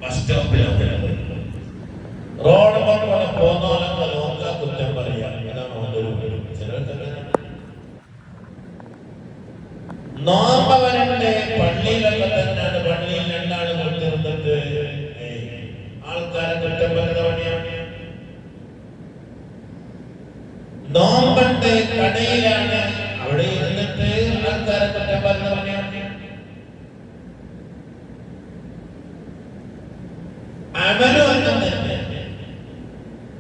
Bus സ്റ്റോപ്പിലൊക്കെ road പോലെ പോന്നോലൊക്കെ നോക്കാ കുറ്റം പറയാം. ഇതാണ് നോമ്പവരന്റെ പള്ളിയിലൊക്കെ തന്നെയാണ്. പള്ളിയിൽ രണ്ടാണ് കൊണ്ടിരുന്നിട്ട് ആൾക്കാരെ കുറ്റം പറയുന്ന പണിയാണ്. നോമ്പന്റെ കടയിലാണ്, അവിടെ ഇരുന്നിട്ട് ആൾക്കാരെ കുറ്റം പറയുന്ന പണിയാണ്. അമലും അങ്ങനെ തന്നെ.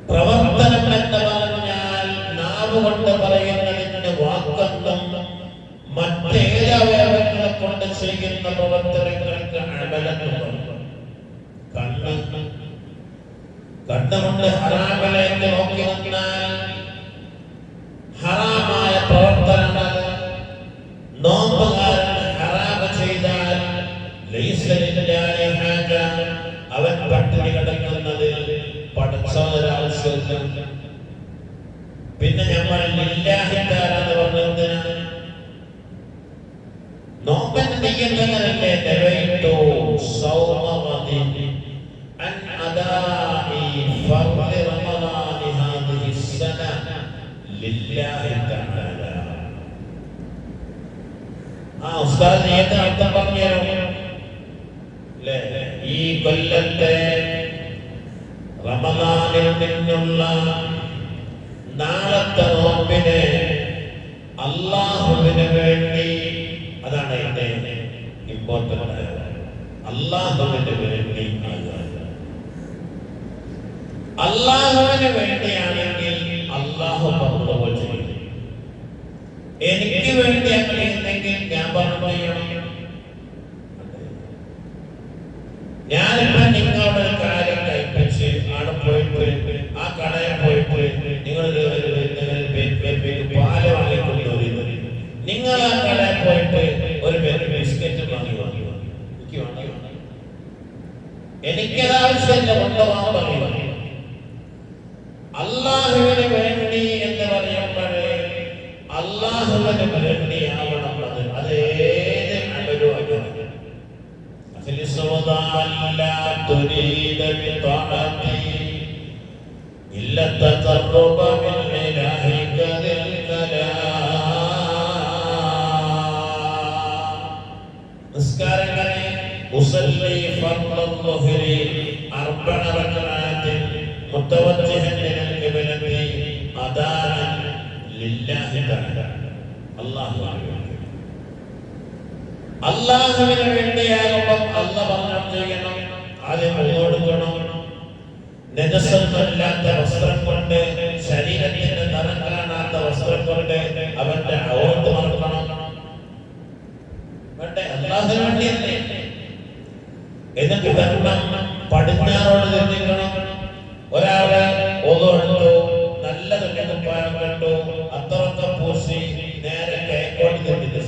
പ്രവർത്തനം എന്ന് പറഞ്ഞാൽ നാവ് കൊണ്ട് പറയുന്നതിന്റെ വാക്കെന്നും മറ്റേതവയവങ്ങളെ കൊണ്ട് ചെയ്യുന്ന പ്രവർത്തനങ്ങൾക്ക് അമലെന്ന്. കണ്ണുകൊണ്ട് ഹറാമിലേക്ക് നോക്കി നിന്നാൽ ഹറാമായ പ്രവർത്തനമാണ്. നോമ്പുകാരൻ ഹറാമ് ചെയ്താൽ അവൻ പട്ടിണി കിടക്കുന്നതിൽ പടച്ചോരാവശ്യമില്ല. പിന്നെ നമ്മൾ ലില്ലാഹിത്താരെന്ന് പറഞ്ഞതിനാണ് നോമ്പൻ നീയത്തങ്ങനല്ലേ നവൈതു സൗമവദി അൻ അദാഇ ഫർദി റമളാനി ഹാദിഹി സന ലില്ലാഹി തആല. ഉസ്താദ് നീയത്ത് അർത്ഥം പറഞ്ഞു. ഈ കൊല്ലത്തെ റമളാനിൽ നിന്നുള്ള നാളത്തെ നോമ്പിനെ അല്ലാഹുവിന് വേണ്ടി, അതാണ് എന്റെ ഇമ്പോർട്ടന്റ്, അല്ലാഹുവിന് വേണ്ടി. അല്ലാഹുവിന് വേണ്ടിയാണെങ്കിൽ അല്ലാഹു പറഞ്ഞതുപോലെ ചെയ്യും. എനിക്ക് വേണ്ടി അങ്ങനെയെങ്കിൽ ഞാൻ പറഞ്ഞു. ഞാനിപ്പോ നിങ്ങളുടെ ഒരു കാര്യം കൽപ്പിച്ച് അവിടെ പോയിട്ട് ആ കടയിൽ പോയിട്ട് നിങ്ങൾ പാല് വാങ്ങിക്കൊണ്ടുവരുന്നു. നിങ്ങൾ ആ കടയിൽ പോയിട്ട് ഒരു ബിസ്ക്കറ്റ് വാങ്ങി എനിക്കത് ആവശ്യമില്ല, കൊണ്ടുപോകാൻ പറയുക. അള്ളാഹുവിന് വേണ്ടി എന്ന് പറയുമ്പോഴേ അള്ളാഹുവിന് വേണ്ടിയാവണം. അത് ഏത് അമലും لا تريد بطاعتي إلا التقرب من إلهك ذي الكلام. نسكارني أصلي فرض الظهر 4 ركعات متوجها إلى القبلة أداء لله تعالى. الله أكبر. അല്ലാഹുവിന് വേണ്ടിയാകുമ്പോൾ അല്ലാഹ് പറഞ്ഞു ചെയ്യണം. ആദ്യം കൊടുക്കണം. നജസൊന്നുമില്ലാത്ത വസ്ത്രം കൊണ്ട്, ശരീരത്തിന്റെ നിറം കാണാത്ത വസ്ത്രം കൊണ്ട് അവന്റെ ഔറത്ത് മറക്കണം. അല്ലാഹുവിന് വേണ്ടിയല്ലേ. എന്നിട്ട് പടിഞ്ഞാറോട് തിരിഞ്ഞിരിക്കണം. ഒരാളെ ഒതുവെടുത്തു, നല്ല തുല്യപ്പാനം കണ്ടു, അത്രയൊക്കെ പൂശി നേരെ കേക്കോട്ട് തിരിഞ്ഞിട്ട്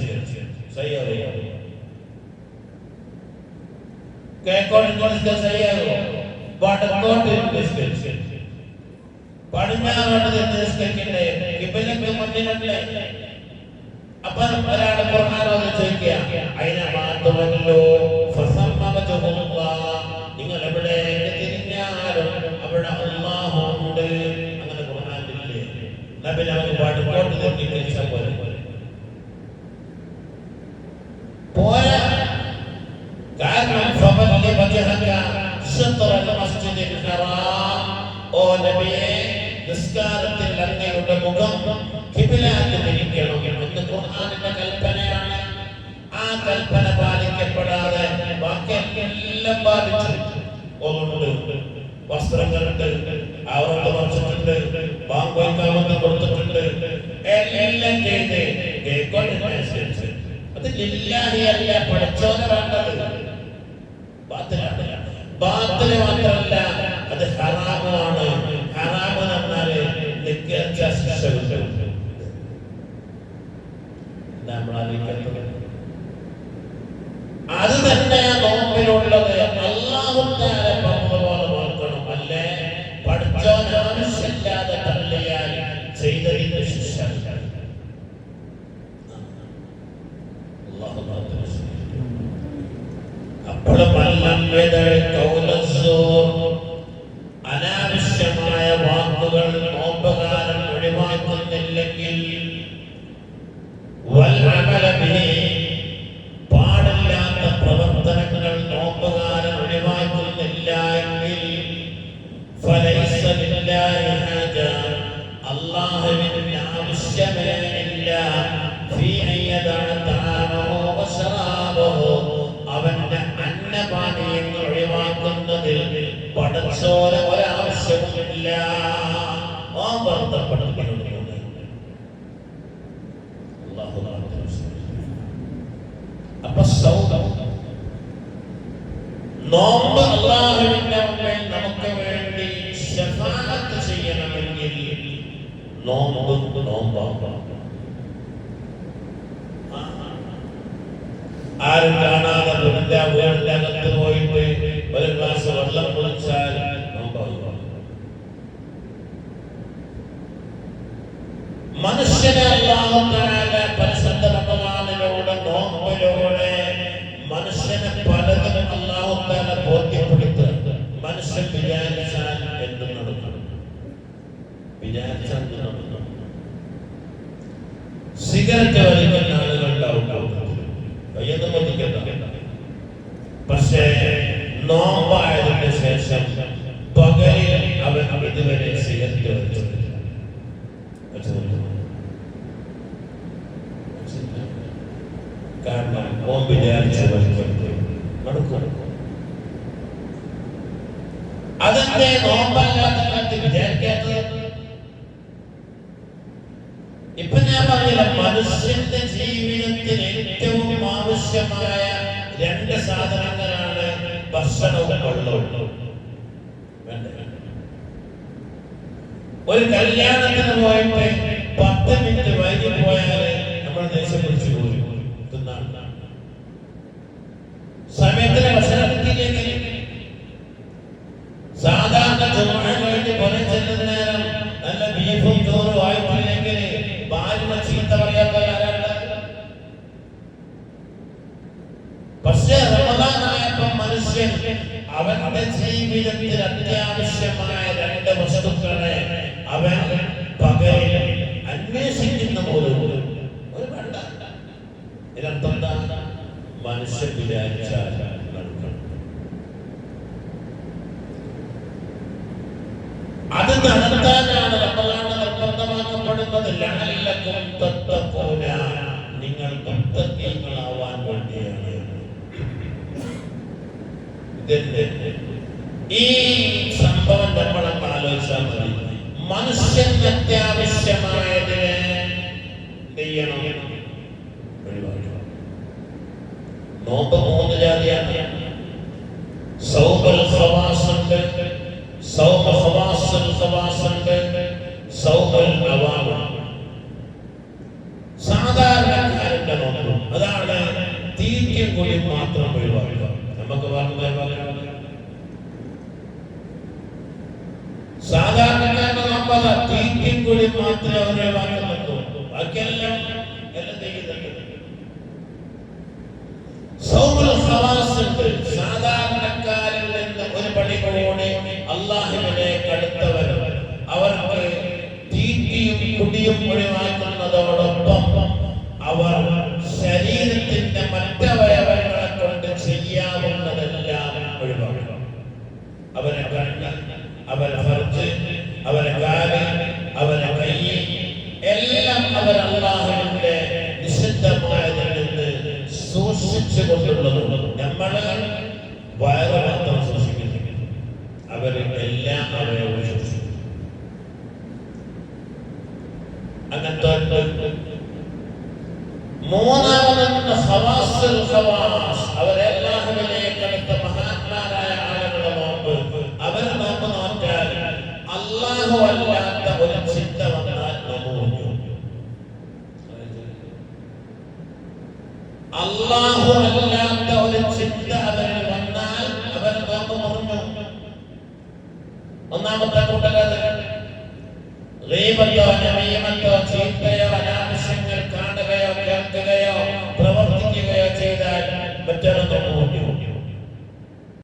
നിങ്ങൾ എവിടേക്ക് തിരിഞ്ഞാലും അവിടെ അല്ലാഹു ഉണ്ട്. അങ്ങനെ ഖുർആനില്ലേ. നബി നമുക്ക് വടക്കോട്ട് തിരിഞ്ഞ് കഴിച്ചാൽ പോലെ പോരാ. കാരണം നിസ്കാരത്തിൽ അങ്ങയുടെ മുഖം ഖിബിലക്ക് തിരിക്കണം എന്ന് ഖുർആനിന്റെ കൽപ്പനയാണ്. ആ കൽപ്പന പാലിക്കപ്പെടാതെ ബാക്കിയെല്ലാം പാലിച്ചു. ഒന്നുണ്ട്, വസ്ത്രങ്ങളുണ്ട്, ഔറത്ത് മറച്ചിട്ടുണ്ട്, ബാങ്കോയ്ക്കാമത്ത് കൊടുത്തിട്ടുണ്ട്, എല്ലാം ചെയ്ത് കേൾക്കോട്ടനുസരിച്ച് അത് ലില്ലാഹി അല്ല, പഠിച്ചോനെ വേണ്ടത്. ബാത്തിലാണ്. ബാത്തില് മാത്രമല്ല, അത് ഹറാമാണ്. ഹറാമ് എന്നാല് അത് തന്നെ നോമ്പിലുള്ളത്. അല്ലാഹു തആല പറഞ്ഞതുപോലെ നോക്കണം. അല്ലേ പഠിച്ചോൻ ആവശ്യമില്ലാതെ തള്ളിയാൽ ചെയ്തതിന്റെ ശിക്ഷ. അനാവശ്യമായ വാക്കുകൾ നോമ്പുകാരൻ ഒഴിവാക്കുന്നില്ലെങ്കിൽ പാടില്ലാത്ത പ്രവർത്തനങ്ങൾ നോമ്പുകാരൻ ഒഴിവാക്കുന്നില്ല എങ്കിൽ അല്ലാഹുവിന് ആവശ്യമേ ഇല്ല അവന്റെ അന്നപാനീയങ്ങൾ ഒഴിവാക്കുന്നതിൽ പടച്ചോര ഒരാവശ്യവുമില്ല. അപ്പൊ നോമ്പ് അല്ലാഹുവിന്റെ മുമ്പിൽ നമുക്ക് വേണ്ടി ശഫാഅത്ത് ചെയ്യണമെങ്കിൽ നോമ്പാണ്. ആരും കാണാതെ വീടിന്റെ അകത്ത് പോയിട്ട് ഒരു ഗ്ലാസ് വെള്ളം കുടിച്ചാൽ നോമ്പാകും. മനുഷ്യനെ അല്ലാഹു തആല പരിശുദ്ധ റമളാനിലൂടെ നോമ്പിലൂടെ മനുഷ്യനെ പലതും അല്ലാഹു തആല ബോധ്യപ്പെടുത്തുക. മനുഷ്യൻ വിചാരിച്ചാൽ എന്തും നടക്കും. വിചാരിച്ചാൽ നടക്കും. സിഗരറ്റ് വലിക്കുന്ന ആളുകളുണ്ടാവും, പക്ഷേ നോമ്പായതിനു ശേഷം പകലിൽ അവൻ ഇതുവരെ സിഗരറ്റ് വലിച്ചിട്ടില്ല. കാരണം നോമ്പ് വിചാരിച്ച് നടക്കും. അതെന്റെ നോമ്പല്ലാത്ത വിചാരിക്കാത്തത്. ഇപ്പൊ ഞാൻ പറഞ്ഞില്ല, മനുഷ്യന്റെ ജീവിതത്തിൽ ഏറ്റവും ആവശ്യമായ രണ്ട് സാധനങ്ങളാണ് ഭക്ഷണവും വെള്ളവും. ഒരു കല്യാണത്തിന് പോയിട്ട് 10 മിനിറ്റ് വൈകി പോയാല് നമ്മൾ ദേഷ്യം പിടിച്ചു പോയി. സമയത്തിന് ഭക്ഷണം കിട്ടിയില്ലെങ്കിൽ സാധാരണ ജുമുഅ കഴിഞ്ഞ് പുറം ചെല്ലുന്ന നേരം നല്ല ബീഫും ചോറും ആയിട്ടില്ലെങ്കിൽ ഭാര്യ ചീത്ത പറയാത്ത ആരാണ്? പക്ഷേ റമദാനായപ്പോൾ മനുഷ്യൻ അവന്റെ ജീവിതത്തിൽ അത്യാവശ്യമായ രണ്ട് വസ്തുക്കളെ അവൻ പകലിൽ അന്വേഷിക്കുന്ന പോലും ഒരു വേണ്ട. ഇതിനർത്ഥം എന്താ? മനുഷ്യൻ വിചാരിച്ചാൽ നടക്കണം. അത് നടത്താനാണ് റമദാൻ നിർബന്ധമാക്കപ്പെടുന്നത്. ലഅല്ലക്കും തത്തഖൂന, നിങ്ങൾ മുത്തഖീങ്ങളാവാൻ വേണ്ടിയാണ്. ഈ സംഭവം നമ്മൾ ആലോചിച്ചാൽ മതി. മനുഷ്യന് അത്യാവശ്യമായതിനെ ചെയ്യണം, ഒഴിവാക്കണം. നോമ്പ് 3 ജാതിയാണ്. സൗബൽ ഖവാസുണ്ട്, സൗമ ഖവാസുൽ ഖവാസുണ്ട്, സൗബൽ അവാമ. സാധാരണക്കാരന്റെ നോമ്പ് അതാണ് തീറ്റയും കൂടിയും മാത്രം ഒഴിവാക്കുക. നമുക്ക് സാധാരണക്കാരന്റെ നോമ്പ് തീറ്റയും കൂടി മാത്രമേ ഒഴിവാക്കുന്നുള്ളൂ. ബാക്കിയെല്ലാം സാധാരണക്കാരിൽ നിന്ന് ഒരു പടി കൂടി അല്ലാഹുവിലേക്ക് അടുത്തവർ, അവർക്ക് തീറ്റിയും കുടിയും ഒഴിവാക്കുന്നതോടൊപ്പം അവർ ശരീരത്തിന്റെ മറ്റവയവങ്ങളെ കൊണ്ട് ചെയ്യാവുന്നതെല്ലാം ഒഴിവാക്കണം. അവരെ കണ്ണ്, അവരെ ഫർജ്, അവരെ കാല്, അവരെ കൈ എല്ലാം അവർ അല്ലാഹുവിന്റെ നിഷിദ്ധമായതിൽ നിന്ന് സൂക്ഷിച്ചു കൊണ്ടുള്ളതും. നമ്മള് വയറ് മാത്രം സൂക്ഷിക്കുന്നില്ല, അവർ എല്ലാം അവരെ സൂക്ഷിക്കും. അങ്ങനത്തെ മൂന്നാമതെന്ന് ഖവാസുൽ ഖവാസ്, അവരെല്ലാഹുവിലേക്ക് അടുത്ത മഹാന്മാരായ ആളുകളുടെ നോമ്പ്. അവർ നോമ്പ് നോറ്റാൽ അല്ലാഹു അല്ലാത്ത ഒരു ചിന്ത വന്നാൽ നോമ്പ്. അല്ലാഹു അല്ലാത്ത ഒരു ചിന്ത അവരിൽ വന്നാൽ അവർ നോമ്പ് മുറിഞ്ഞു. ഒന്നാമത്തെ കൂട്ടരത് ഗീബത്തോ നമീമത്തോ ചീത്തയോ